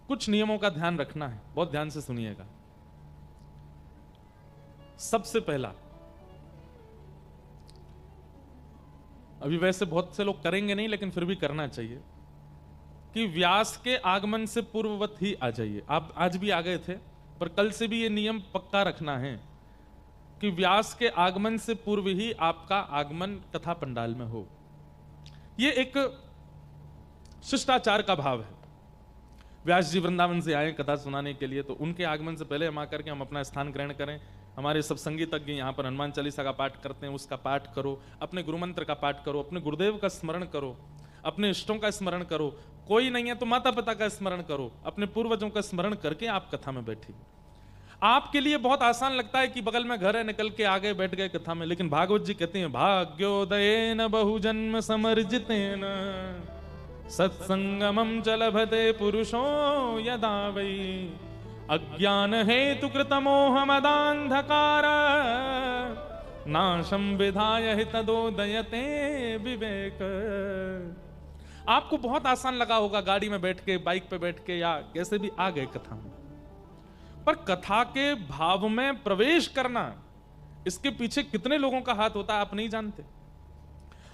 कुछ नियमों का ध्यान रखना है, बहुत ध्यान से सुनिएगा। सबसे पहला, अभी वैसे बहुत से लोग करेंगे नहीं लेकिन फिर भी करना चाहिए, कि व्यास के आगमन से पूर्ववत ही आ जाइए। आप आज भी आ गए थे, पर कल से भी ये नियम पक्का रखना है कि व्यास के आगमन से पूर्व ही आपका आगमन कथा पंडाल में हो। ये एक शिष्टाचार का भाव है। व्यास जी वृंदावन से आए कथा सुनाने के लिए, तो उनके आगमन से पहले हम आकर के हम अपना स्थान ग्रहण करें। हमारे सब संगीतज्ञ यहाँ पर हनुमान चालीसा का पाठ करते हैं, उसका पाठ करो, अपने गुरु मंत्र का पाठ करो, अपने गुरुदेव का स्मरण करो, अपने इष्टों का स्मरण करो। कोई नहीं है तो माता पिता का स्मरण करो, अपने पूर्वजों का स्मरण करके आप कथा में बैठिए। आपके लिए बहुत आसान लगता है कि बगल में घर है, निकल के आगे बैठ गए कथा में, लेकिन भागवत जी कहते हैं भाग्योदयेन बहुजन्म समर्जितेन सत्संगमं च लभते पुरुषो यदा वै अज्ञान हेतु कृतमोह मदांधकार नाशम विधाय हितदोदयते विवेक। आपको बहुत आसान लगा होगा गाड़ी में बैठ के, बाइक पे बैठ के, या कैसे भी आ गए कथा में, पर कथा के भाव में प्रवेश करना, इसके पीछे कितने लोगों का हाथ होता है आप नहीं जानते।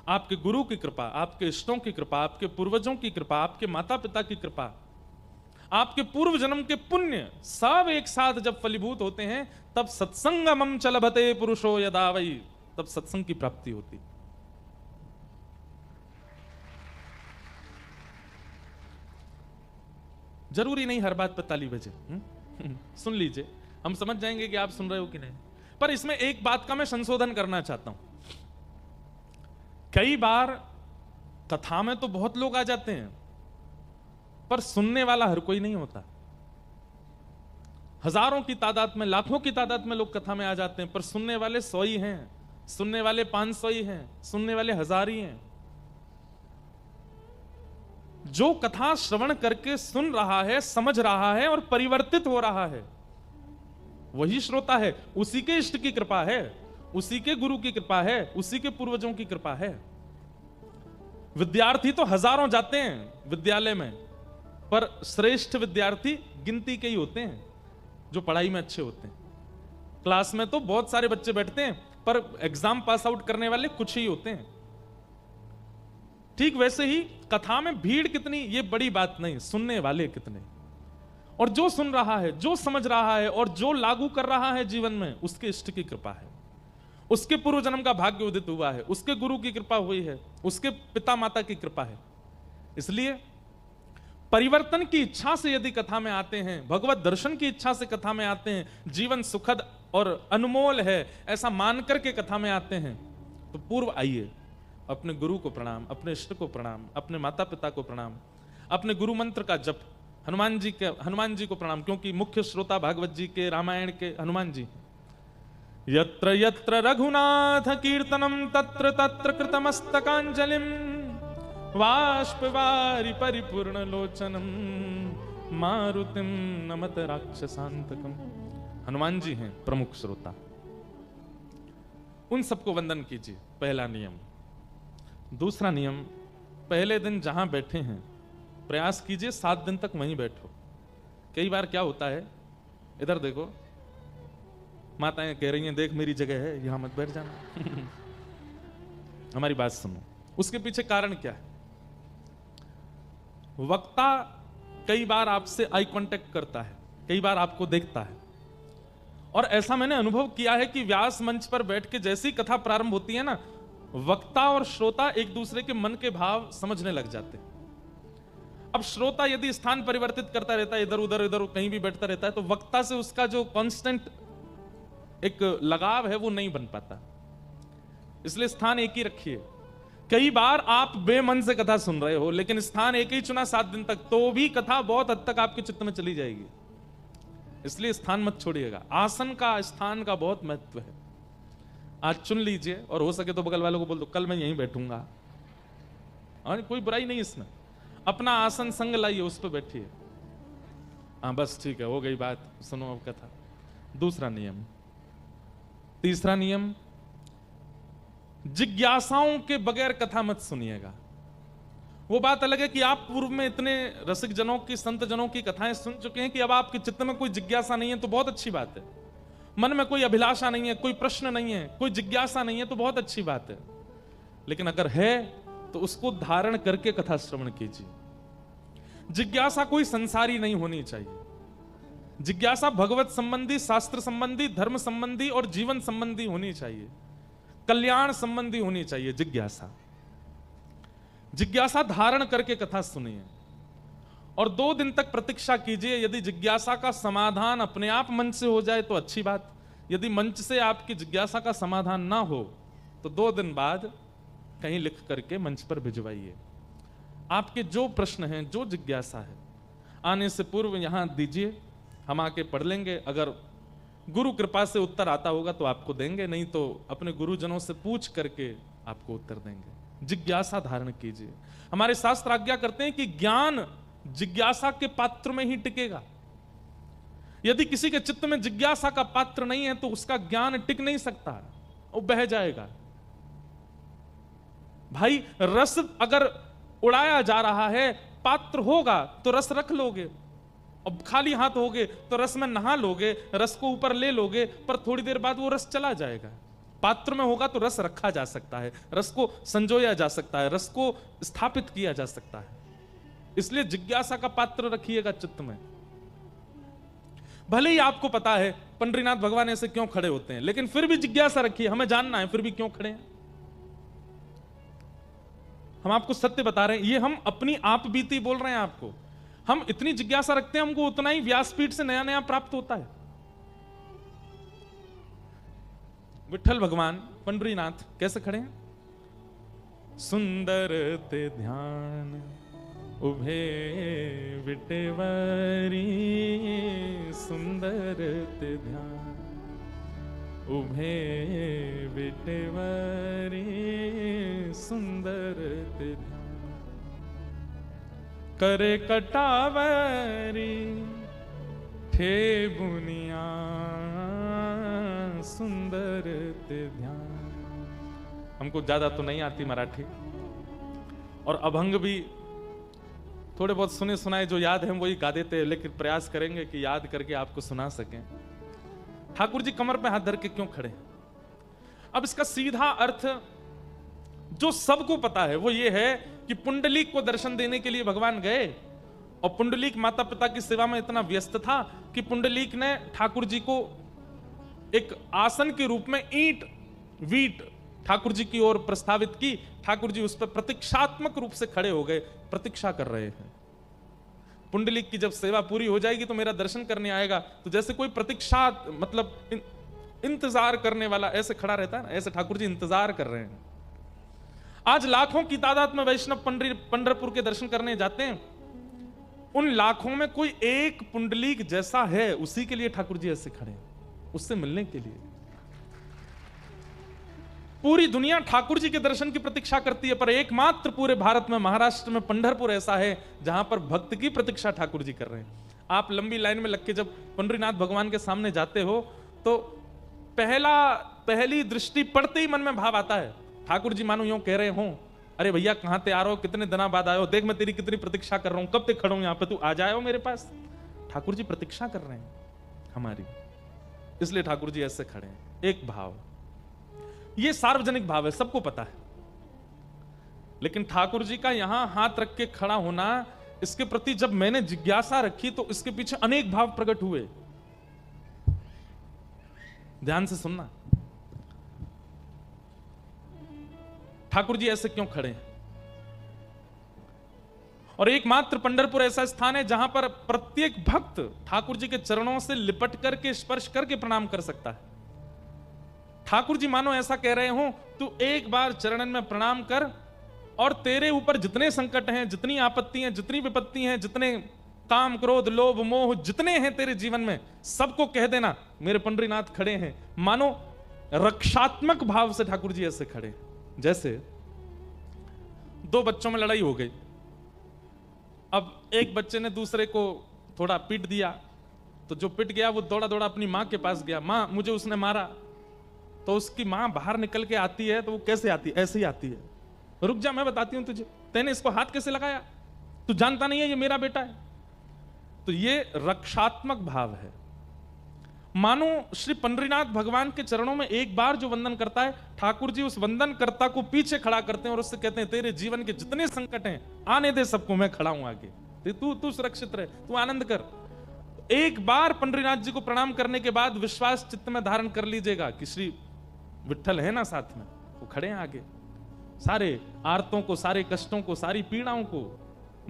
आपके गुरु की कृपा, आपके इष्टों की कृपा, आपके पूर्वजों की कृपा, आपके माता पिता की कृपा, आपके पूर्व जन्म के पुण्य सब एक साथ जब फलीभूत होते हैं, तब सत्संगमं च लभते पुरुषो यदा वै, तब सत्संग की प्राप्ति होती। जरूरी नहीं हर बात पर ताली बजे, सुन लीजिए, हम समझ जाएंगे कि आप सुन रहे हो कि नहीं। पर इसमें एक बात का मैं संशोधन करना चाहता हूं। कई बार कथा में तो बहुत लोग आ जाते हैं, पर सुनने वाला हर कोई नहीं होता। हजारों की तादाद में, लाखों की तादाद में लोग कथा में आ जाते हैं, पर सुनने वाले 100 ही हैं, सुनने वाले 500 ही हैं, सुनने वाले 1000 ही हैं। जो कथा श्रवण करके सुन रहा है, समझ रहा है और परिवर्तित हो रहा है, वही श्रोता है। उसी के इष्ट की कृपा है, उसी के गुरु की कृपा है, उसी के पूर्वजों की कृपा है। विद्यार्थी तो हजारों जाते हैं विद्यालय में, पर श्रेष्ठ विद्यार्थी गिनती के ही होते हैं जो पढ़ाई में अच्छे होते हैं। क्लास में तो बहुत सारे बच्चे बैठते हैं, पर एग्जाम पास आउट करने वाले कुछ ही होते हैं। ठीक वैसे ही कथा में भीड़ कितनी ये बड़ी बात नहीं, सुनने वाले कितने, और जो सुन रहा है, जो समझ रहा है और जो लागू कर रहा है जीवन में, उसके इष्ट की कृपा है, उसके पूर्व जन्म का भाग्य उदित हुआ है, उसके गुरु की कृपा हुई है, उसके पिता माता की कृपा है। इसलिए परिवर्तन की इच्छा से यदि कथा में आते हैं, भगवत दर्शन की इच्छा से कथा में आते हैं, जीवन सुखद और अनमोल है ऐसा मान करके कथा में आते हैं, तो पूर्व आइए, अपने गुरु को प्रणाम, अपने इष्ट को प्रणाम, अपने माता पिता को प्रणाम, अपने गुरु मंत्र का जप, हनुमान जी को प्रणाम, क्योंकि मुख्य श्रोता भागवत जी के, रामायण के हनुमान जी। यत्र यत्र रघुनाथ कीर्तनम तत्र तत्र कृतमस्तकांजलिम बाष्पवारि परिपूर्ण लोचनम मारुतिम नमत राक्षसांतकम। हनुमान जी हैं प्रमुख श्रोता, उन सबको वंदन कीजिए, पहला नियम। दूसरा नियम, पहले दिन जहां बैठे हैं प्रयास कीजिए 7 दिन तक वहीं बैठो। कई बार क्या होता है, इधर देखो, माताएं कह रही हैं देख मेरी जगह है, यहां मत बैठ जाना। हमारी बात सुनो, उसके पीछे कारण क्या है। वक्ता कई बार आपसे आई कांटेक्ट करता है, कई बार आपको देखता है, और ऐसा मैंने अनुभव किया है कि व्यास मंच पर बैठ के जैसी कथा प्रारंभ होती है ना, वक्ता और श्रोता एक दूसरे के मन के भाव समझने लग जाते हैं। अब श्रोता यदि स्थान परिवर्तित करता रहता है, इधर उधर कहीं भी बैठता रहता है, तो वक्ता से उसका जो कांस्टेंट एक लगाव है वो नहीं बन पाता। इसलिए स्थान एक ही रखिए। कई बार आप बेमन से कथा सुन रहे हो, लेकिन स्थान एक ही चुना 7 दिन तक, तो भी कथा बहुत हद तक आपके चित्त में चली जाएगी। इसलिए स्थान मत छोड़िएगा। आसन का, स्थान का बहुत महत्व है। आज चुन लीजिए, और हो सके तो बगल वालों को बोल दो कल मैं यहीं बैठूंगा। और कोई बुराई नहीं इसमें, अपना आसन संग लाइए, उस पर बैठिए। हाँ बस ठीक है, हो गई बात, सुनो अब कथा। दूसरा नियम। तीसरा नियम, जिज्ञासाओं के बगैर कथा मत सुनिएगा। वो बात अलग है कि आप पूर्व में इतने रसिक जनों की, संत जनों की कथाएं सुन चुके हैं कि अब आपके चित्त में कोई जिज्ञासा नहीं है, तो बहुत अच्छी बात है। मन में कोई अभिलाषा नहीं है, कोई प्रश्न नहीं है, कोई जिज्ञासा नहीं है, तो बहुत अच्छी बात है। लेकिन अगर है तो उसको धारण करके कथा श्रवण कीजिए। जिज्ञासा कोई संसारी नहीं होनी चाहिए। जिज्ञासा भगवत संबंधी, शास्त्र संबंधी, धर्म संबंधी और जीवन संबंधी होनी चाहिए, कल्याण संबंधी होनी चाहिए। जिज्ञासा धारण करके कथा सुनिए और 2 दिन तक प्रतीक्षा कीजिए। यदि जिज्ञासा का समाधान अपने आप मंच से हो जाए तो अच्छी बात। यदि मंच से आपकी जिज्ञासा का समाधान ना हो तो 2 दिन बाद कहीं लिख करके मंच पर भिजवाइए। आपके जो प्रश्न हैं, जो जिज्ञासा है, आने से पूर्व यहां दीजिए, हम आके पढ़ लेंगे। अगर गुरु कृपा से उत्तर आता होगा तो आपको देंगे, नहीं तो अपने गुरुजनों से पूछ करके आपको उत्तर देंगे। जिज्ञासा धारण कीजिए। हमारे शास्त्र आज्ञा करते हैं कि ज्ञान जिज्ञासा के पात्र में ही टिकेगा। यदि किसी के चित्त में जिज्ञासा का पात्र नहीं है तो उसका ज्ञान टिक नहीं सकता, वो बह जाएगा। भाई, रस अगर उड़ाया जा रहा है, पात्र होगा तो रस रख लोगे। अब खाली हाथ होगे तो रस में नहा लोगे, रस को ऊपर ले लोगे, पर थोड़ी देर बाद वो रस चला जाएगा। पात्र में होगा तो रस रखा जा सकता है, रस को संजोया जा सकता है, रस को स्थापित किया जा सकता है। इसलिए जिज्ञासा का पात्र रखिएगा चित्त में। भले ही आपको पता है पंडरीनाथ भगवान ऐसे क्यों खड़े होते हैं, लेकिन फिर भी जिज्ञासा रखिए, हमें जानना है फिर भी क्यों खड़े हैं। हम आपको सत्य बता रहे हैं, ये हम अपनी आप बीती बोल रहे हैं आपको। हम इतनी जिज्ञासा रखते हैं, हमको उतना ही व्यासपीठ से नया नया प्राप्त होता है। विठ्ठल भगवान पंडरीनाथ कैसे खड़े हैं? सुंदर ते ध्यान उभे विटेवरी, सुंदर ते ध्यान उभे विटेवरी, सुंदर ते ध्यान करे कटावरी, ठे बुनिया, सुंदर ते ध्यान। हमको ज्यादा तो नहीं आती मराठी, और अभंग भी थोड़े बहुत सुने सुनाए जो याद है हम वही गा देते हैं, लेकिन प्रयास करेंगे कि याद करके आपको सुना सकें। ठाकुर जी कमर पे हाथ धर के क्यों खड़े? अब इसका सीधा अर्थ जो सबको पता है वो ये है कि पुंडलीक को दर्शन देने के लिए भगवान गए, और पुंडलीक माता पिता की सेवा में इतना व्यस्त था कि पुंडलीक ने ठाकुर जी को एक आसन के रूप में ईंट वीट ठाकुर जी की ओर प्रस्तावित की। ठाकुर जी उस पर प्रतीक्षात्मक रूप से खड़े हो गए, प्रतीक्षा कर रहे हैं। पुंडलीक की जब सेवा पूरी हो जाएगी तो मेरा दर्शन करने आएगा, तो जैसे कोई प्रतीक्षा मतलब इंतजार करने वाला ऐसे खड़ा रहता है ना, ऐसे ठाकुर जी इंतजार कर रहे हैं। आज लाखों की तादाद में वैष्णव पंढरपुर के दर्शन करने जाते हैं। उन लाखों में कोई एक पुंडलीक जैसा है, उसी के लिए ठाकुर जी ऐसे खड़े हैं, उससे मिलने के लिए। पूरी दुनिया ठाकुर जी के दर्शन की प्रतीक्षा करती है, पर एकमात्र पूरे भारत में, महाराष्ट्र में पंढरपुर ऐसा है जहां पर भक्त की प्रतीक्षा ठाकुर जी कर रहे हैं। आप लंबी लाइन में लग के जब पंडरीनाथ भगवान के सामने जाते हो तो पहली दृष्टि पड़ते ही मन में भाव आता है, ठाकुर जी मानो यूं कह रहे हो, अरे भैया कहां ते आ रहे हो, कितने दिनों बाद आए हो, देख मैं तेरी कितनी प्रतीक्षा कर रहा हूं, कब तक खड़ा हूं यहां पे, तू आ जाए हो मेरे पास। ठाकुर जी प्रतीक्षा कर रहे हैं हमारी, इसलिए ठाकुर जी ऐसे खड़े हैं। एक भाव, ये सार्वजनिक भाव है, सबको पता है, लेकिन ठाकुर जी का यहां हाथ रख के खड़ा होना, इसके प्रति जब मैंने जिज्ञासा रखी तो इसके पीछे अनेक भाव प्रकट हुए। ध्यान से सुनना, ठाकुर जी ऐसे क्यों खड़े हैं? और एकमात्र पंढरपुर ऐसा स्थान है जहां पर प्रत्येक भक्त ठाकुर जी के चरणों से लिपट करके, स्पर्श करके प्रणाम कर सकता है। ठाकुर जी मानो ऐसा कह रहे हो, तू एक बार चरणन में प्रणाम कर, और तेरे ऊपर जितने संकट हैं, जितनी आपत्ति हैं, जितनी विपत्ति हैं, जितने काम क्रोध लोभ मोह जितने हैं तेरे जीवन में, सबको कह देना मेरे पंडरीनाथ खड़े हैं। मानो रक्षात्मक भाव से ठाकुर जी ऐसे खड़े। जैसे 2 बच्चों में लड़ाई हो गई, अब एक बच्चे ने दूसरे को थोड़ा पीट दिया, तो जो पिट गया वो दौड़ा दौड़ा अपनी मां के पास गया, मां मुझे उसने मारा। तो उसकी मां बाहर निकल के आती है, तो वो कैसे आती है? ऐसे ही आती है। रुक जा मैं बताती हूं तुझे। तेने इसको हाथ कैसे लगाया, तू जानता नहीं है ये मेरा बेटा है। तो ये रक्षात्मक भाव है। मानो श्री पंडरीनाथ भगवान के चरणों में एक बार जो वंदन करता है, ठाकुर जी उस वंदन कर्ता को पीछे खड़ा करते हैं और उससे कहते हैं तेरे जीवन के जितने संकट हैं आने दे सबको, मैं खड़ा हूं आगे, तू सुरक्षित रहे, तू आनंद कर। एक बार पंडरीनाथ जी को प्रणाम करने के बाद विश्वास चित्त में धारण कर लीजिएगा कि श्री विट्ठल है ना साथ में, वो खड़े हैं आगे, सारे आर्तों को, सारे कष्टों को, सारी पीड़ाओं को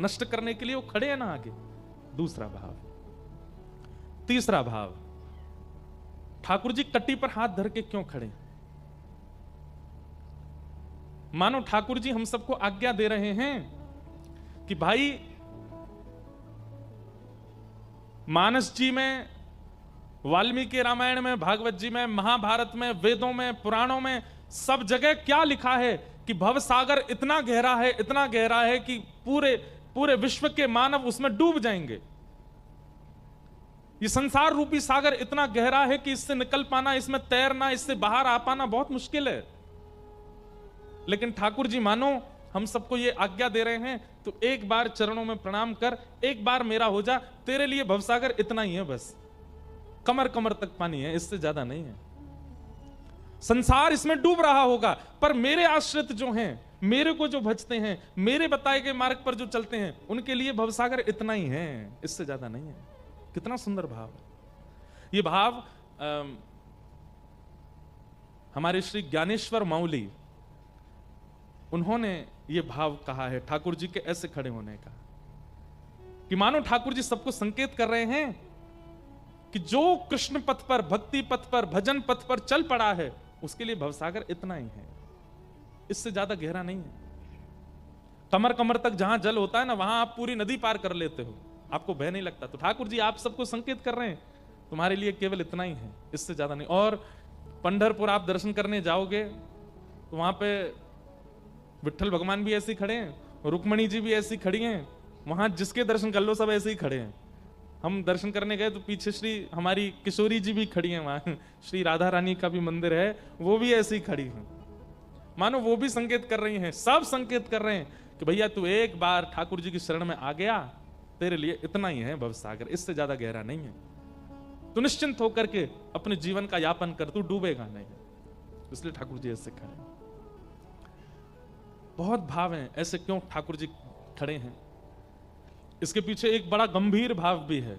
नष्ट करने के लिए वो खड़े हैं ना आगे। दूसरा भाव। तीसरा भाव, ठाकुर जी कट्टी पर हाथ धर के क्यों खड़े? मानो ठाकुर जी हम सबको आज्ञा दे रहे हैं कि भाई मानस जी में, वाल्मीकि रामायण में, भागवत जी में, महाभारत में, वेदों में, पुराणों में, सब जगह क्या लिखा है कि भव सागर इतना गहरा है, इतना गहरा है कि पूरे पूरे विश्व के मानव उसमें डूब जाएंगे। ये संसार रूपी सागर इतना गहरा है कि इससे निकल पाना, इसमें तैरना, इससे बाहर आ पाना बहुत मुश्किल है। लेकिन ठाकुर जी मानो हम सबको ये आज्ञा दे रहे हैं, तो एक बार चरणों में प्रणाम कर, एक बार मेरा हो जा, तेरे लिए भवसागर इतना ही है, बस कमर कमर तक पानी है, इससे ज्यादा नहीं है। संसार इसमें डूब रहा होगा, पर मेरे आश्रित जो हैं, मेरे को जो भजते हैं, मेरे बताए गए मार्ग पर जो चलते हैं, उनके लिए भवसागर इतना ही है, इससे ज्यादा नहीं है। कितना सुंदर भाव है ये भाव। हमारे श्री ज्ञानेश्वर माउली, उन्होंने ये भाव कहा है ठाकुर जी के ऐसे खड़े होने का, कि मानो ठाकुर जी सबको संकेत कर रहे हैं कि जो कृष्ण पथ पर, भक्ति पथ पर, भजन पथ पर चल पड़ा है, उसके लिए भवसागर इतना ही है, इससे ज्यादा गहरा नहीं है। कमर कमर तक जहां जल होता है ना, वहां आप पूरी नदी पार कर लेते हो, आपको भय नहीं लगता। तो ठाकुर जी आप सबको संकेत कर रहे हैं, तुम्हारे लिए केवल इतना ही है, इससे ज्यादा नहीं। और पंढरपुर आप दर्शन करने जाओगे तो वहां पे विट्ठल भगवान भी ऐसे ही खड़े हैं, रुक्मणी जी भी ऐसी खड़ी हैं, वहां जिसके दर्शन कर लो सब ऐसे ही खड़े हैं। हम दर्शन करने गए तो पीछे श्री हमारी किशोरी जी भी खड़ी हैं, वहां श्री राधा रानी का भी मंदिर है, वो भी ऐसी खड़ी है। मानो वो भी संकेत कर रही हैं, सब संकेत कर रहे हैं कि भैया तू एक बार ठाकुर जी की शरण में आ गया, तेरे लिए इतना ही है भवसागर, इससे ज्यादा गहरा नहीं है। तू निश्चिंत होकर के अपने जीवन का यापन कर, तू डूबेगा नहीं। इसलिए ठाकुर जी ऐसे खड़े हैं। बहुत भाव हैं, ऐसे क्यों ठाकुर जी खड़े हैं? इसके पीछे एक बड़ा गंभीर भाव भी है।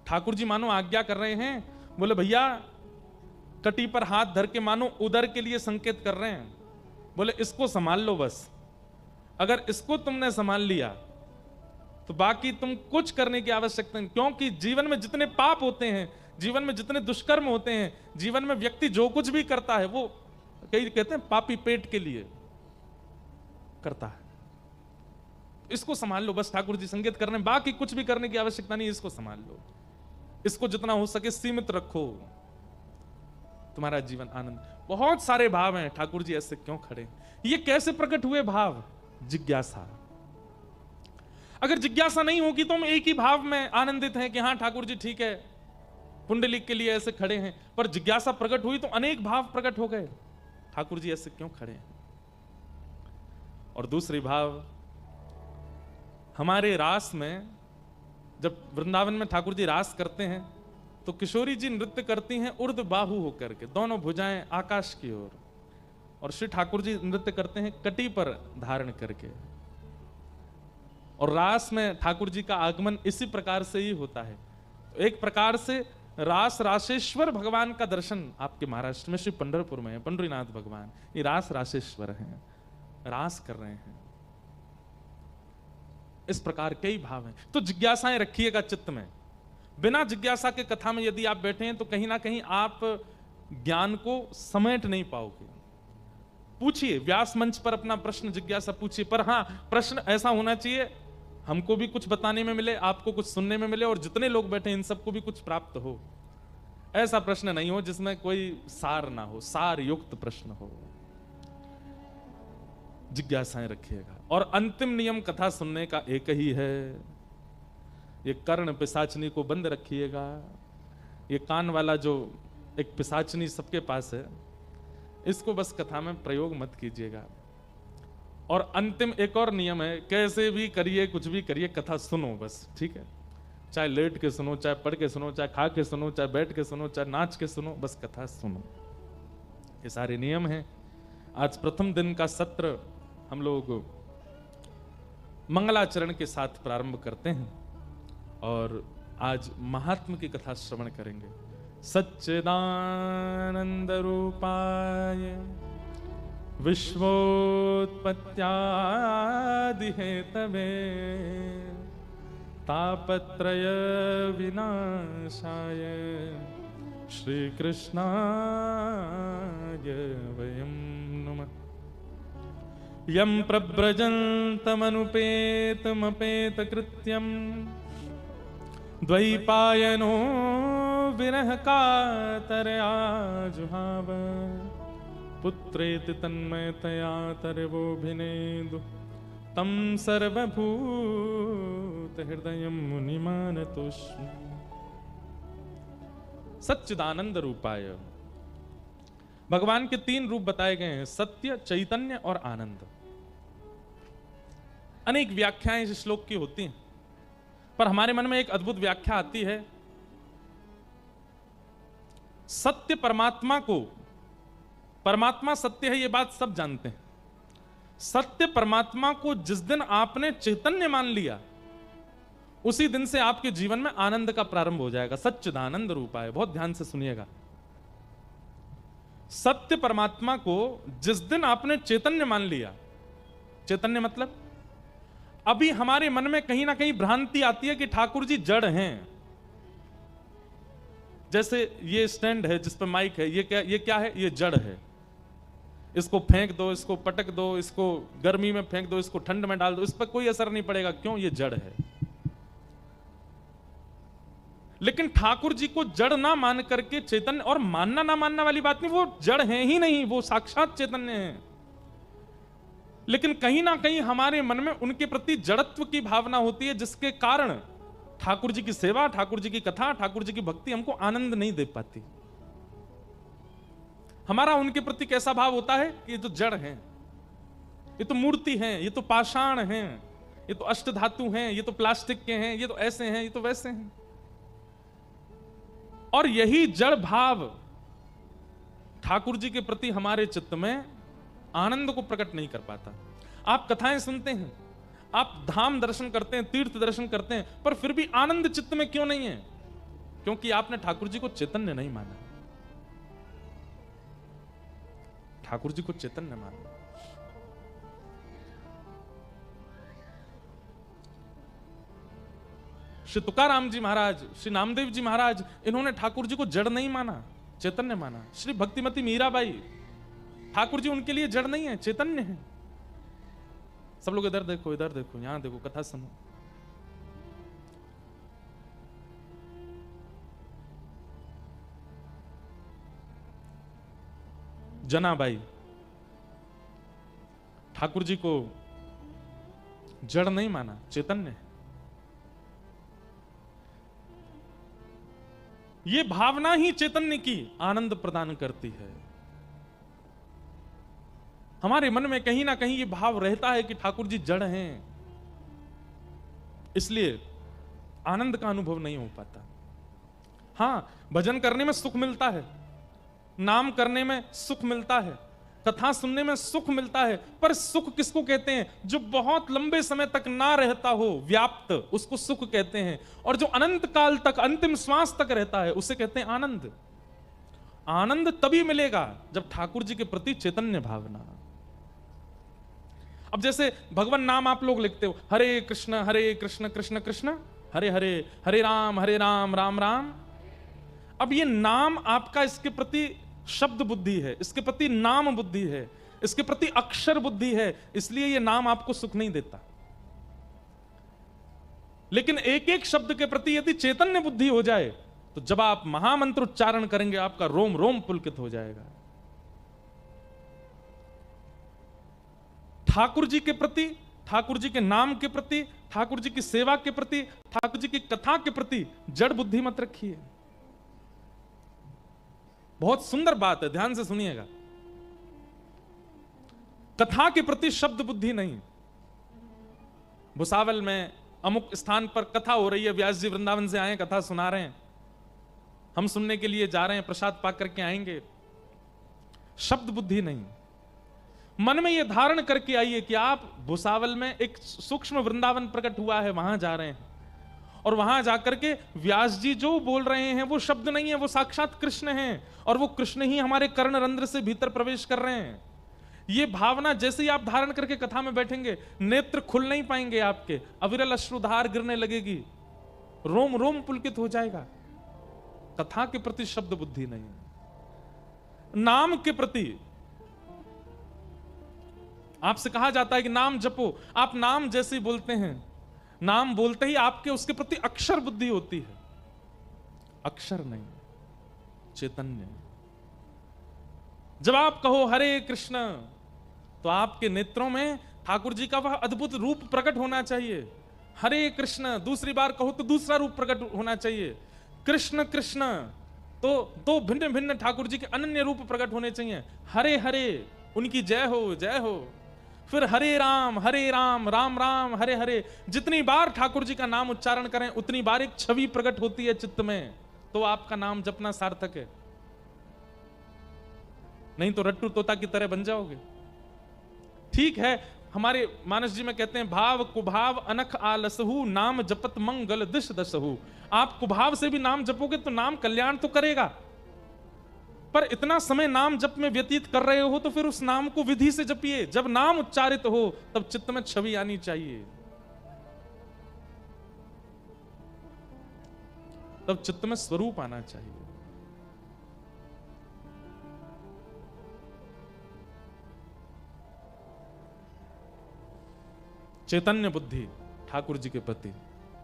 ठाकुर जी मानो आज्ञा कर रहे हैं, बोले भैया कटी पर हाथ धर के मानो उदर के लिए संकेत कर रहे हैं, बोले इसको संभाल लो बस। अगर इसको तुमने संभाल लिया तो बाकी तुम कुछ करने की आवश्यकता नहीं, क्योंकि जीवन में जितने पाप होते हैं, जीवन में जितने दुष्कर्म होते हैं, जीवन में व्यक्ति जो कुछ भी करता है वो कई कहते हैं पापी पेट के लिए करता है। इसको संभाल लो बस, ठाकुर जी संकेत कर रहे हैं, बाकी कुछ भी करने की आवश्यकता नहीं, इसको संभाल लो, इसको जितना हो सके सीमित रखो, तुम्हारा जीवन आनंद। बहुत सारे भाव हैं, ठाकुर जी ऐसे क्यों खड़े? ये कैसे प्रकट हुए भाव? जिज्ञासा। अगर जिज्ञासा नहीं होगी तो हम एक ही भाव में आनंदित हैं कि हाँ ठाकुर जी ठीक है, पुंडलिक के लिए ऐसे खड़े हैं, पर जिज्ञासा प्रकट हुई तो अनेक भाव प्रकट हो गए, ठाकुर जी ऐसे क्यों खड़े हैं? और दूसरी भाव, हमारे रास में जब वृंदावन में ठाकुर जी रास करते हैं तो किशोरी जी नृत्य करती हैं उर्ध बाहु होकर के, दोनों भुजाएं आकाश की ओर, और श्री ठाकुर जी नृत्य करते हैं कटी पर धारण करके। और रास में ठाकुर जी का आगमन इसी प्रकार से ही होता है। तो एक प्रकार से रास राशेश्वर भगवान का दर्शन आपके महाराष्ट्र में श्री पंढरपुर में है। पंडरीनाथ भगवान ये रास राशेश्वर हैं, रास कर रहे हैं। इस प्रकार कई भाव हैं। तो जिज्ञासाएं रखिएगा चित्त में। बिना जिज्ञासा के कथा में यदि आप बैठे हैं तो कहीं ना कहीं आप ज्ञान को समेट नहीं पाओगे। पूछिए, व्यास मंच पर अपना प्रश्न जिज्ञासा पूछिए, पर हाँ प्रश्न ऐसा होना चाहिए हमको भी कुछ बताने में मिले, आपको कुछ सुनने में मिले, और जितने लोग बैठे इन सबको भी कुछ प्राप्त हो। ऐसा प्रश्न नहीं हो जिसमें कोई सार ना हो, सार युक्त प्रश्न हो। जिज्ञासाएं रखिएगा। और अंतिम नियम कथा सुनने का एक ही है, ये कर्ण पिशाचनी को बंद रखिएगा। ये कान वाला जो एक पिशाचनी सबके पास है, इसको बस कथा में प्रयोग मत कीजिएगा। और अंतिम एक और नियम है, कैसे भी करिए, कुछ भी करिए, कथा सुनो बस, ठीक है। चाहे लेट के सुनो, चाहे पढ़ के सुनो, चाहे खा के सुनो, चाहे बैठ के सुनो, चाहे नाच के सुनो, बस कथा सुनो। ये सारे नियम हैं। आज प्रथम दिन का सत्र हम लोग मंगलाचरण के साथ प्रारंभ करते हैं और आज महात्म की कथा श्रवण करेंगे। सच्चिदानंद रूपाय विश्वोत्पत्त्यादि हेतवे तापत्रय विनाशाय श्री कृष्णाय वयं नमः। यं प्रव्रजन्तमनुपेतमपेतकृत्यं द्वैपायनो विरह कातरया जुहाव पुत्रेति तन्मयतया तरवोभिनेदु तं सर्वभूत हृदयं मुनिमानतोऽस्मि। सच्चिदानंद रूपाय, भगवान के 3 रूप बताए गए हैं, सत्य, चैतन्य और आनंद। अनेक व्याख्याएं इस श्लोक की होती हैं, पर हमारे मन में एक अद्भुत व्याख्या आती है। सत्य परमात्मा को, परमात्मा सत्य है, ये बात सब जानते हैं। सत्य परमात्मा को जिस दिन आपने चैतन्य मान लिया, उसी दिन से आपके जीवन में आनंद का प्रारंभ हो जाएगा। सच्चिदानंद रूपाय, बहुत ध्यान से सुनिएगा। सत्य परमात्मा को जिस दिन आपने चैतन्य मान लिया, चैतन्य मतलब अभी हमारे मन में कहीं ना कहीं भ्रांति आती है कि ठाकुर जी जड़ हैं। जैसे ये स्टैंड है जिस पर माइक है, ये क्या है? ये जड़ है। इसको फेंक दो, इसको पटक दो, इसको गर्मी में फेंक दो, इसको ठंड में डाल दो, इस पर कोई असर नहीं पड़ेगा। क्यों? ये जड़ है। लेकिन ठाकुर जी को जड़ ना मान करके चैतन्य, और मानना ना मानना वाली बात नहीं, वो जड़ है ही नहीं, वो साक्षात चैतन्य है। लेकिन कहीं ना कहीं हमारे मन में उनके प्रति जड़त्व की भावना होती है, जिसके कारण ठाकुर जी की सेवा, ठाकुर जी की कथा, ठाकुर जी की भक्ति हमको आनंद नहीं दे पाती। हमारा उनके प्रति कैसा भाव होता है कि ये तो जड़ हैं, ये तो मूर्ति हैं, ये तो पाषाण हैं, ये तो अष्टधातु हैं, ये तो प्लास्टिक के हैं, ये तो ऐसे हैं, ये तो वैसे हैं। और यही जड़ भाव ठाकुर जी के प्रति हमारे चित्त में आनंद को प्रकट नहीं कर पाता। आप कथाएं सुनते हैं, आप धाम दर्शन करते हैं, तीर्थ दर्शन करते हैं, पर फिर भी आनंद चित्त में क्यों नहीं है? क्योंकि आपने ठाकुर जी को चैतन्य नहीं माना। ठाकुर जी को चैतन्य माना। श्री तुकाराम जी महाराज, श्री नामदेव जी महाराज, इन्होंने ठाकुर जी को जड़ नहीं माना, चैतन्य माना। श्री भक्तिमती मीराबाई, ठाकुर जी उनके लिए जड़ नहीं है, चैतन्य है। सब लोग इधर देखो, इधर देखो, यहां देखो, कथा सुनो। जनाबाई, ठाकुर जी को जड़ नहीं माना, चैतन्य है। ये भावना ही चैतन्य की आनंद प्रदान करती है। हमारे मन में कहीं ना कहीं ये भाव रहता है कि ठाकुर जी जड़ हैं, इसलिए आनंद का अनुभव नहीं हो पाता। हां, भजन करने में सुख मिलता है, नाम करने में सुख मिलता है, कथा सुनने में सुख मिलता है, पर सुख किसको कहते हैं? जो बहुत लंबे समय तक ना रहता हो व्याप्त, उसको सुख कहते हैं। और जो अनंत काल तक, अंतिम श्वास तक रहता है, उसे कहते हैं आनंद। आनंद तभी मिलेगा जब ठाकुर जी के प्रति चैतन्य भावना। अब जैसे भगवान नाम आप लोग लिखते हो, हरे कृष्ण कृष्ण कृष्ण हरे हरे, हरे राम राम राम। अब ये नाम आपका इसके प्रति शब्द बुद्धि है, इसके प्रति नाम बुद्धि है, इसके प्रति अक्षर बुद्धि है, इसलिए ये नाम आपको सुख नहीं देता। लेकिन एक एक शब्द के प्रति यदि चैतन्य बुद्धि हो जाए, तो जब आप महामंत्र उच्चारण करेंगे, आपका रोम रोम पुलकित हो जाएगा। ठाकुर जी के प्रति, ठाकुर जी के नाम के प्रति, ठाकुर जी की सेवा के प्रति, ठाकुर जी की कथा के प्रति जड़ बुद्धि मत रखिए। बहुत सुंदर बात है, ध्यान से सुनिएगा। कथा के प्रति शब्द बुद्धि नहीं। भुसावल में अमुक स्थान पर कथा हो रही है, व्यास जी वृंदावन से आए, कथा सुना रहे हैं, हम सुनने के लिए जा रहे हैं, प्रसाद पा करके आएंगे। शब्द बुद्धि नहीं। मन में यह धारण करके आइए कि आप भुसावल में एक सूक्ष्म वृंदावन प्रकट हुआ है, वहां जा रहे हैं, और वहां जाकर के व्यास जी जो बोल रहे हैं वो शब्द नहीं है, वो साक्षात कृष्ण हैं, और वो कृष्ण ही हमारे कर्ण रंध्र से भीतर प्रवेश कर रहे हैं। ये भावना जैसे ही आप धारण करके कथा में बैठेंगे, नेत्र खुल नहीं पाएंगे आपके, अविरल अश्रुधार गिरने लगेगी, रोम रोम पुलकित हो जाएगा। कथा के प्रति शब्द बुद्धि नहीं। नाम के प्रति आपसे कहा जाता है कि नाम जपो, आप नाम जैसे ही बोलते हैं, नाम बोलते ही आपके उसके प्रति अक्षर बुद्धि होती है। अक्षर नहीं, चैतन्य। जब आप कहो हरे कृष्ण, तो आपके नेत्रों में ठाकुर जी का वह अद्भुत रूप प्रकट होना चाहिए। हरे कृष्ण दूसरी बार कहो तो दूसरा रूप प्रकट होना चाहिए। कृष्ण कृष्ण तो दो भिन्न भिन्न ठाकुर जी के अनन्य रूप प्रकट होने चाहिए। हरे हरे उनकी जय हो, जय हो। फिर हरे राम राम राम हरे हरे। जितनी बार ठाकुर जी का नाम उच्चारण करें उतनी बार एक छवि प्रकट होती है चित्त में, तो आपका नाम जपना सार्थक है। नहीं तो रट्टू तोता की तरह बन जाओगे। ठीक है, हमारे मानस जी में कहते हैं भाव कुभाव अनख आलसहु, नाम जपत मंगल दिश दसहु। आप कुभाव से भी नाम जपोगे तो नाम कल्याण तो करेगा, पर इतना समय नाम जप में व्यतीत कर रहे हो तो फिर उस नाम को विधि से जपिए। जब नाम उच्चारित हो तब चित्त में छवि आनी चाहिए, तब चित्त में स्वरूप आना चाहिए। चैतन्य बुद्धि ठाकुर जी के प्रति,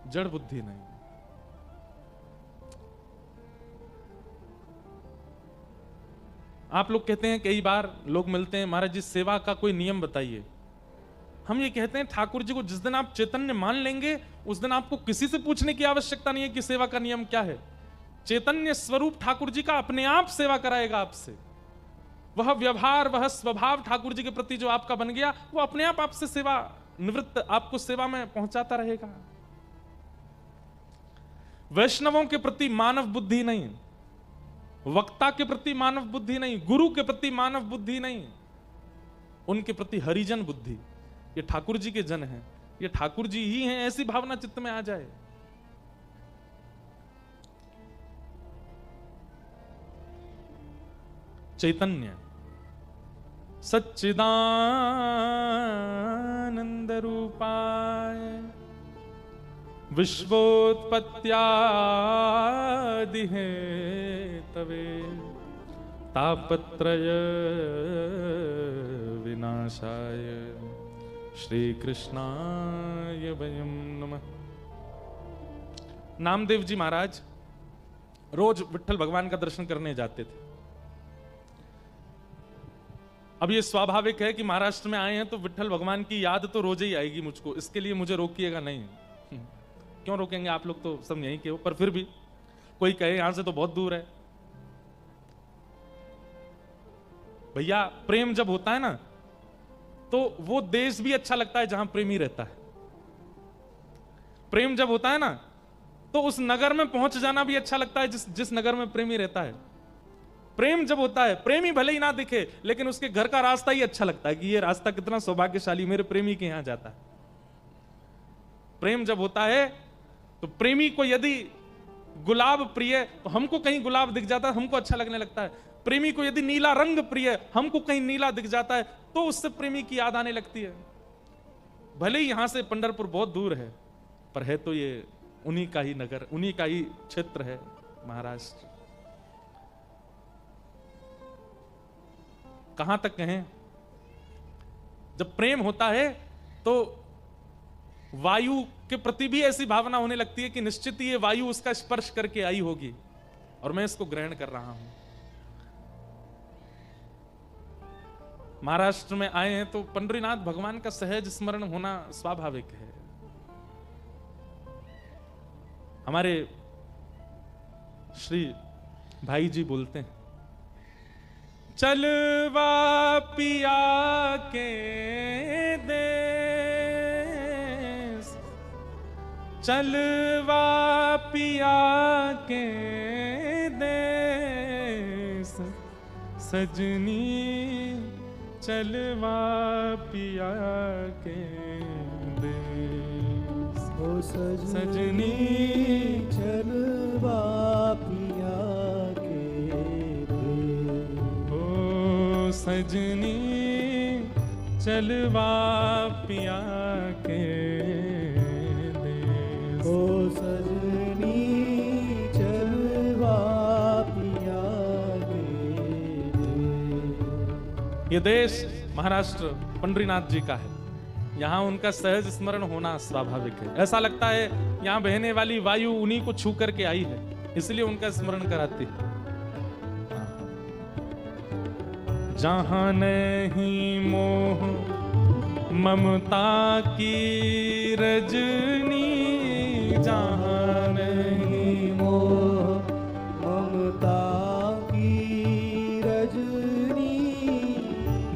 जड़ बुद्धि नहीं। आप लोग कहते हैं, कई बार लोग मिलते हैं, महाराज जी सेवा का कोई नियम बताइए। हम ये कहते हैं ठाकुर जी को जिस दिन आप चैतन्य मान लेंगे उस दिन आपको किसी से पूछने की आवश्यकता नहीं है कि सेवा का नियम क्या है। चैतन्य स्वरूप ठाकुर जी का अपने आप सेवा कराएगा आपसे। वह व्यवहार, वह स्वभाव ठाकुर जी के प्रति जो आपका बन गया, वो अपने आप आपसे सेवा निवृत्त आपको सेवा में पहुंचाता रहेगा। वैष्णवों के प्रति मानव बुद्धि नहीं, वक्ता के प्रति मानव बुद्धि नहीं, गुरु के प्रति मानव बुद्धि नहीं, उनके प्रति हरिजन बुद्धि। ये ठाकुर जी के जन हैं, ये ठाकुर जी ही हैं, ऐसी भावना चित्त में आ जाए। चैतन्य सच्चिदानंद रूपाय विश्वोत्पत्त्यादि हेतवे तापत्रय विनाशाय श्री कृष्णाय वयं नमः। नामदेव जी महाराज रोज विट्ठल भगवान का दर्शन करने जाते थे। अब ये स्वाभाविक है कि महाराष्ट्र में आए हैं तो विट्ठल भगवान की याद तो रोज ही आएगी मुझको, इसके लिए मुझे रोकिएगा नहीं। क्यों रोकेंगे, आप लोग तो सब यहीं के हो। पर फिर भी कोई कहे यहां से तो बहुत दूर है। भैया प्रेम जब होता है ना तो वो देश भी अच्छा लगता है जहां प्रेमी रहता है। प्रेम जब होता है ना तो उस नगर में पहुंच जाना भी अच्छा लगता है जिस नगर में प्रेमी रहता है। प्रेम जब होता है, प्रेमी भले ही ना दिखे लेकिन उसके घर का रास्ता ही अच्छा लगता है कि ये रास्ता कितना सौभाग्यशाली, मेरे प्रेमी के यहां जाता है। प्रेम जब होता है तो प्रेमी को यदि गुलाब प्रिय तो हमको कहीं गुलाब दिख जाता है, हमको अच्छा लगने लगता है। प्रेमी को यदि नीला रंग प्रिय, हमको कहीं नीला दिख जाता है तो उससे प्रेमी की याद आने लगती है। भले ही यहां से पंढरपुर बहुत दूर है पर है तो ये उन्हीं का ही नगर, उन्हीं का ही क्षेत्र है महाराष्ट्र। कहां तक कहें, जब प्रेम होता है तो वायु के प्रति भी ऐसी भावना होने लगती है कि निश्चित ही ये वायु उसका स्पर्श करके आई होगी और मैं इसको ग्रहण कर रहा हूं। महाराष्ट्र में आए हैं तो पंडरीनाथ भगवान का सहज स्मरण होना स्वाभाविक है। हमारे श्री भाई जी बोलते हैं चलवा पिया के देश, चलवा पिया के देश, सजनी चलवा पिया के देश, ओ सजनी चलवा पिया के देश, ओ सजनी चलवा पिया के देश, ओ सजनी चलवा पिया के देश। ये देश महाराष्ट्र पंढरीनाथ जी का है। यहाँ उनका सहज स्मरण होना स्वाभाविक है। ऐसा लगता है यहाँ बहने वाली वायु उन्हीं को छू करके आई है, इसलिए उनका स्मरण कराती है। जहाँ नहीं मोह ममता की रजनी, जहाँ नहीं मोह ममता की रजनी,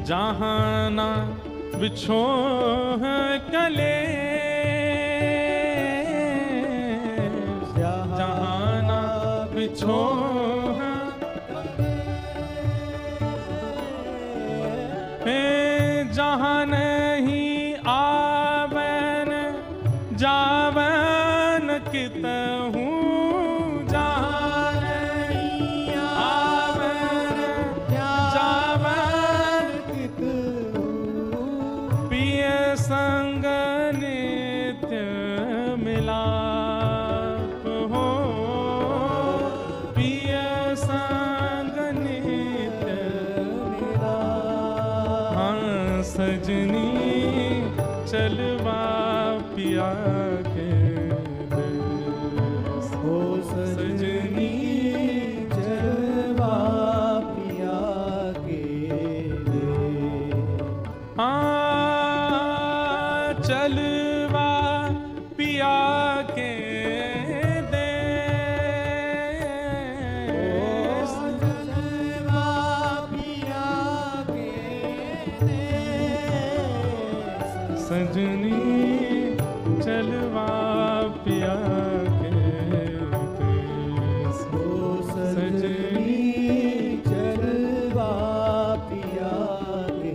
जहाँ ना बिछो कलेश, जहाँ ना बिछो जहाँ नहीं आवन जावन कितहूँ, जहाँ नहीं आवन जावन पिय संग नित्य मिलाप हो, पिय संग नित्य मिलाप। हाँ सजनी चलवा पिया के देश, ओ सजनी चलवा पिया के देश, हाँ चलवा पिया के देश, चलवा पिया के देश, सजनी चलवा पिया के देश, ओ सजनी चलवा पिया के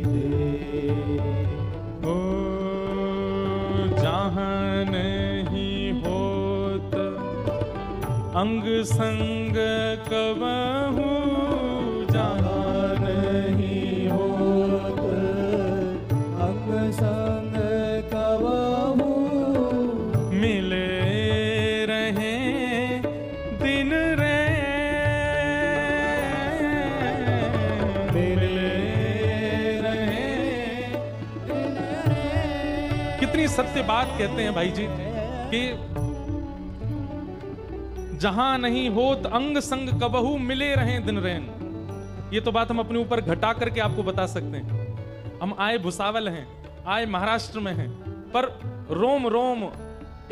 देश। ओ जहाँ नहीं होत अंग संग कबहू, जहाँ नहीं होत अंग संग कबहू, मिले रहे दिन रैन, मिले रहे। कितनी सत्य बात कहते हैं भाई जी कि जहां नहीं होत अंग संग कबहू मिले रहे दिन रैन। ये तो बात हम अपने ऊपर घटा करके आपको बता सकते हैं। हम आए भुसावल हैं, आए महाराष्ट्र में हैं, पर रोम रोम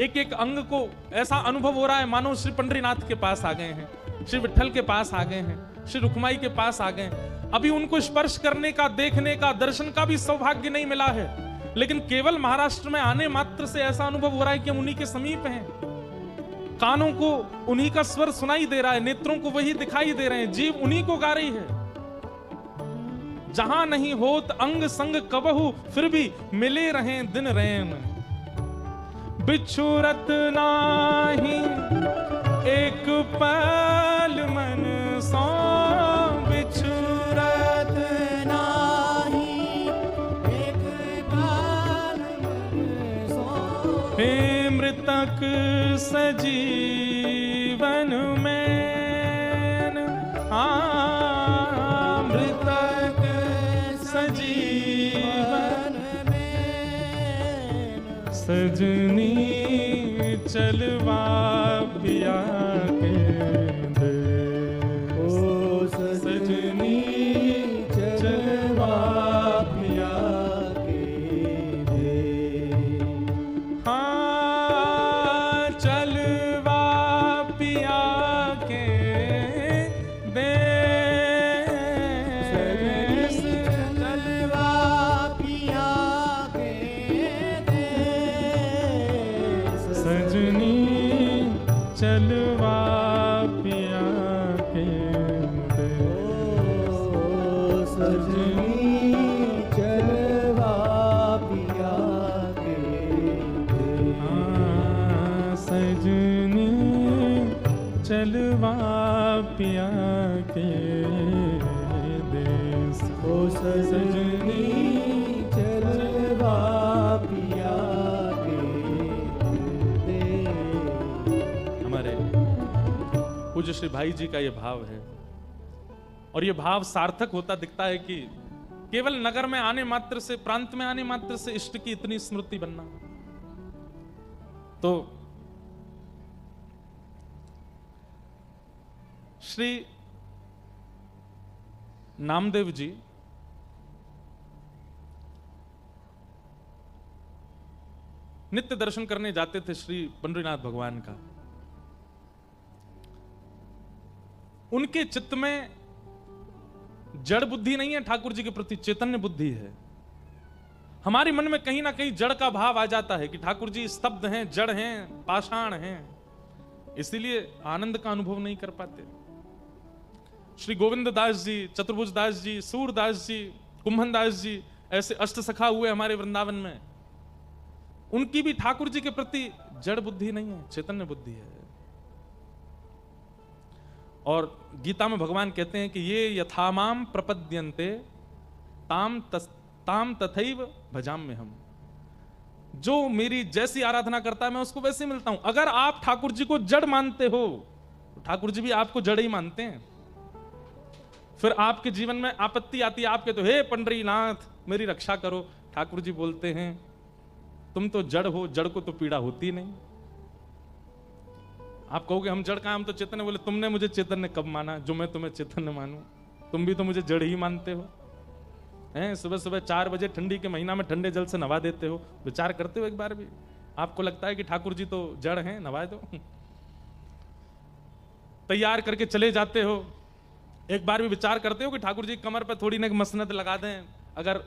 एक एक अंग को ऐसा अनुभव हो रहा है मानो श्री पंढरीनाथ के पास आ गए हैं, श्री विठ्ठल के पास आ गए हैं, श्री रुक्माई के पास आ गए हैं। अभी उनको स्पर्श करने का, देखने का, दर्शन का भी सौभाग्य नहीं मिला है, लेकिन केवल महाराष्ट्र में आने मात्र से ऐसा अनुभव हो रहा है कि हम उन्हीं के समीप हैं। कानों को उन्हीं का स्वर सुनाई दे रहा है, नेत्रों को वही दिखाई दे रहे हैं, जीव उन्हीं को गा रही है। जहां नहीं होत अंग संग कबहू, फिर भी मिले रहे दिन रैन। बिछुरत नाही एक पल मन सो, बिछुरत नाही एक पल मन सो, हे मृतक सजीवन में, मृतक सजीवन में सजनी चलवा पिया के देश, ओ सजनी चलवा पिया के देश। हाँ चलवा पिया के देश, सजनी चलवा पिया के देश। ओ सजनी चलवा पिया के देश। हाँ, सजनी चलवा पिया के देश। ओ सजनी चलवा पिया के देश। हमारे पूज्य श्री भाई जी का ये भाव है, और ये भाव सार्थक होता दिखता है कि केवल नगर में आने मात्र से, प्रांत में आने मात्र से इष्ट की इतनी स्मृति बनना। तो श्री नामदेव जी नित्य दर्शन करने जाते थे श्री पंडरीनाथ भगवान का। उनके चित्त में जड़ बुद्धि नहीं है, ठाकुर जी के प्रति चैतन्य बुद्धि है। हमारे मन में कहीं ना कहीं जड़ का भाव आ जाता है कि ठाकुर जी स्तब्ध हैं, जड़ हैं, पाषाण हैं, इसीलिए आनंद का अनुभव नहीं कर पाते। श्री गोविंद दास जी, चतुर्भुज दास जी, सूरदास जी, कुंभन दास जी, ऐसे अष्ट सखा हुए हमारे वृंदावन में, उनकी भी ठाकुर जी के प्रति जड़ बुद्धि नहीं है, चैतन्य बुद्धि है। और गीता में भगवान कहते हैं कि ये यथामाम प्रपद्यन्ते ताम तथैव भजाम्य हम। जो मेरी जैसी आराधना करता है मैं उसको वैसे मिलता हूं। अगर आप ठाकुर जी को जड़ मानते हो तो ठाकुर जी भी आपको जड़ ही मानते हैं। फिर आपके जीवन में आपत्ति आती है, आप कहते हो हे पंडरीनाथ मेरी रक्षा करो, ठाकुर जी बोलते हैं तुम तो जड़ हो, जड़ को तो पीड़ा होती नहीं। आप कहोगे हम जड़ कहां, हम तो चैतन्य। बोले तुमने मुझे चैतन्य कब माना जो मैं तुम्हें चैतन्य मानूं? तुम भी तो मुझे जड़ ही मानते हो। हैं, सुबह सुबह 4 बजे ठंडी के महीना में ठंडे जल से नवा देते हो। विचार करते हो एक बार भी? आपको लगता है कि ठाकुर जी तो जड़ हैं, नवा दो। तैयार करके चले जाते हो, एक बार भी विचार करते हो कि ठाकुर जी कमर पर थोड़ी ना मसनद लगा दें, अगर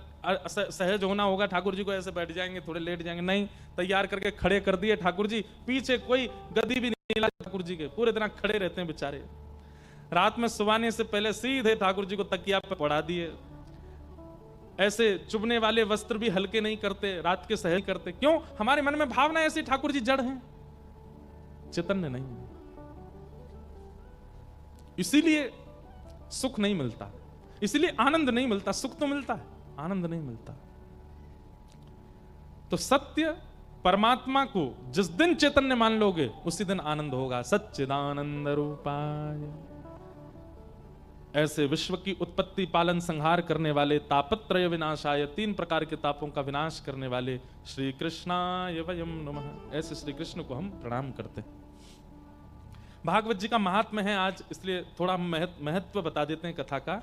सहज होना होगा ठाकुर जी को ऐसे बैठ जाएंगे, थोड़े लेट जाएंगे? नहीं, तैयार करके खड़े कर दिए ठाकुर जी, पीछे कोई गद्दी भी नहीं लगा ठाकुर जी के, पूरे दिन खड़े रहते हैं बेचारे। रात में सुवाने से पहले सीधे ठाकुर जी को तकिया पर पड़ा दिए। ऐसे चुभने वाले वस्त्र भी हल्के नहीं करते, रात के सहज करते। क्यों? हमारे मन में भावना ऐसी, ठाकुर जी जड़ हैं, चैतन्य नहीं है। इसीलिए सुख नहीं मिलता, इसीलिए आनंद नहीं मिलता। सुख तो मिलता है, आनंद नहीं मिलता। तो सत्य परमात्मा को जिस दिन चैतन्य मान लोगे उसी दिन आनंद होगा। सच्चिदानंद रूपाय। ऐसे विश्व की उत्पत्ति पालन संहार करने वाले, तापत्रय विनाशाय, 3 प्रकार के तापों का विनाश करने वाले श्री कृष्णाय वयम नमः, ऐसे श्री कृष्ण को हम प्रणाम करते हैं। भागवत जी का महात्म्य है आज, इसलिए थोड़ा हम महत्व बता देते हैं कथा का।